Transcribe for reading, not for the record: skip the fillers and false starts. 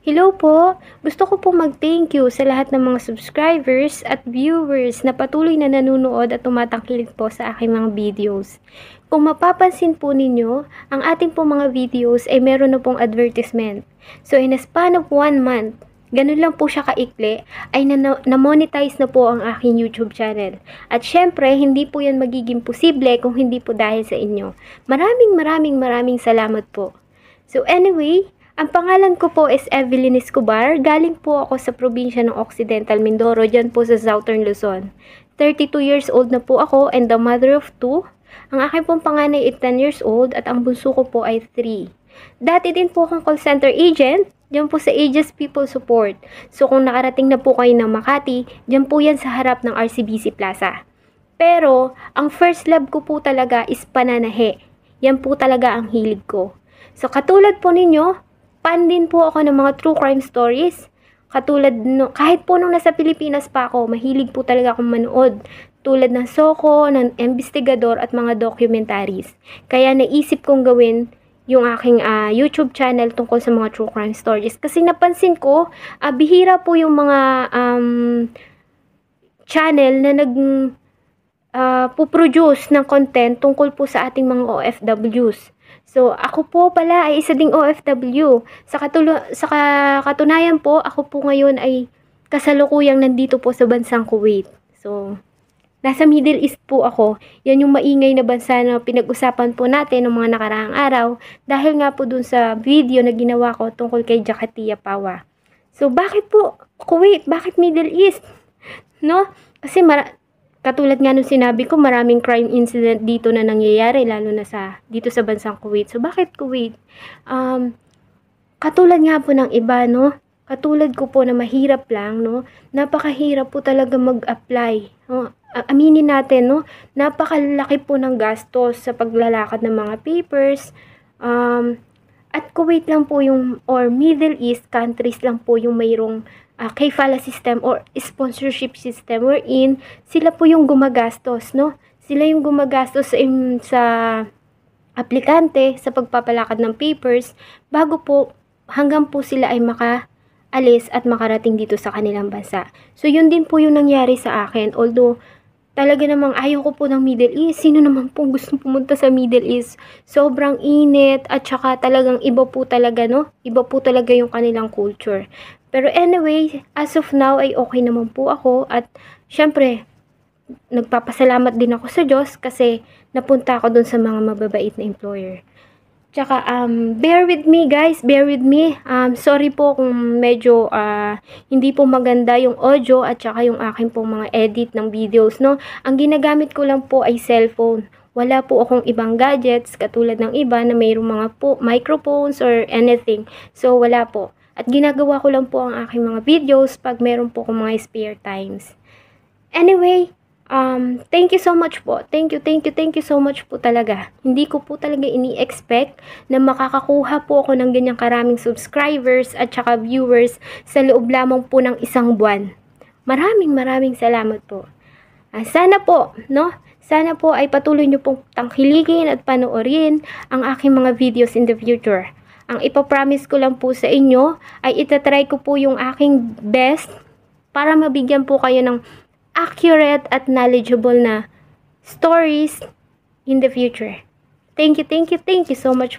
Hello po! Gusto ko pong mag-thank you sa lahat ng mga subscribers at viewers na patuloy na nanonood at tumatangkilik po sa aking mga videos. Kung mapapansin po ninyo, ang ating pong mga videos ay meron na pong advertisement. So in a span of 1 month, ganun lang po siya kaikli, ay na-monetize na po ang aking YouTube channel. At syempre, hindi po yan magiging posible kung hindi po dahil sa inyo. Maraming salamat po. So anyway, ang pangalan ko po is Evelyn Escobar. Galing po ako sa probinsya ng Occidental Mindoro, dyan po sa Southern Luzon. 32 years old na po ako and the mother of 2. Ang aking pong panganay ay 10 years old at ang bunso ko po ay 3. Dati din po akong call center agent, dyan po sa Aegis People Support. So kung nakarating na po kayo ng Makati, dyan po yan sa harap ng RCBC Plaza. Pero, ang first love ko po talaga is pananahe. Yan po talaga ang hilig ko. So katulad po ninyo, fan din po ako ng mga true crime stories. Katulad, kahit po nung nasa Pilipinas pa ako, mahilig po talaga akong manood. Tulad ng Soko, ng Investigador at mga documentaries. Kaya naisip kong gawin yung aking YouTube channel tungkol sa mga true crime stories. Kasi napansin ko, bihira po yung mga channel na puproduce ng content tungkol po sa ating mga OFWs. So, ako po pala ay isa ding OFW. Sa katunayan po, ako po ngayon ay kasalukuyang nandito po sa bansang Kuwait. So, nasa Middle East po ako. Yan yung maingay na bansa na pinag-usapan po natin ng mga nakaraang araw dahil nga po dun sa video na ginawa ko tungkol kay Jakatia Pawa. So, bakit po Kuwait? Bakit Middle East? No? Kasi katulad nga nung sinabi ko, maraming crime incident dito na nangyayari, lalo na dito sa bansang Kuwait. So, bakit Kuwait? Katulad nga po ng iba, no? Katulad ko po na mahirap lang, no? Napakahirap po talaga mag-apply. No? Aminin natin, no? Napakalaki po ng gastos sa paglalakad ng mga papers. At Kuwait lang po or Middle East countries lang po yung mayroong kafala system or sponsorship system wherein sila po yung gumagastos, no? Sila yung gumagastos sa aplikante sa pagpapalakad ng papers bago po hanggang po sila ay makaalis at makarating dito sa kanilang bansa. So yun din po yung nangyari sa akin. Although talaga namang ayaw ko po ng Middle East. Sino naman pong gusto pumunta sa Middle East? Sobrang init at saka talagang iba po talaga, no? Iba po talaga yung kanilang culture. Pero anyway, as of now ay okay naman po ako at syempre, nagpapasalamat din ako sa Diyos kasi napunta ako dun sa mga mababait na employer. Tsaka, bear with me guys, bear with me. Sorry po kung medyo hindi po maganda yung audio at saka yung aking po mga edit ng videos, no? Ang ginagamit ko lang po ay cellphone. Wala po akong ibang gadgets katulad ng iba na mayroong mga microphones or anything. So, wala po. At ginagawa ko lang po ang aking mga videos pag meron po akong mga spare times. Anyway, thank you so much po. Thank you so much po talaga. Hindi ko po talaga ini-expect na makakakuha po ako ng ganyang karaming subscribers at saka viewers sa loob lamang po ng 1 buwan. Maraming salamat po. Sana po, no? Sana po ay patuloy nyo pong tangkilikin at panoorin ang aking mga videos in the future. Ang ipapromise ko lang po sa inyo ay itatry ko po yung aking best para mabigyan po kayo ng accurate at knowledgeable na stories in the future. Thank you so much.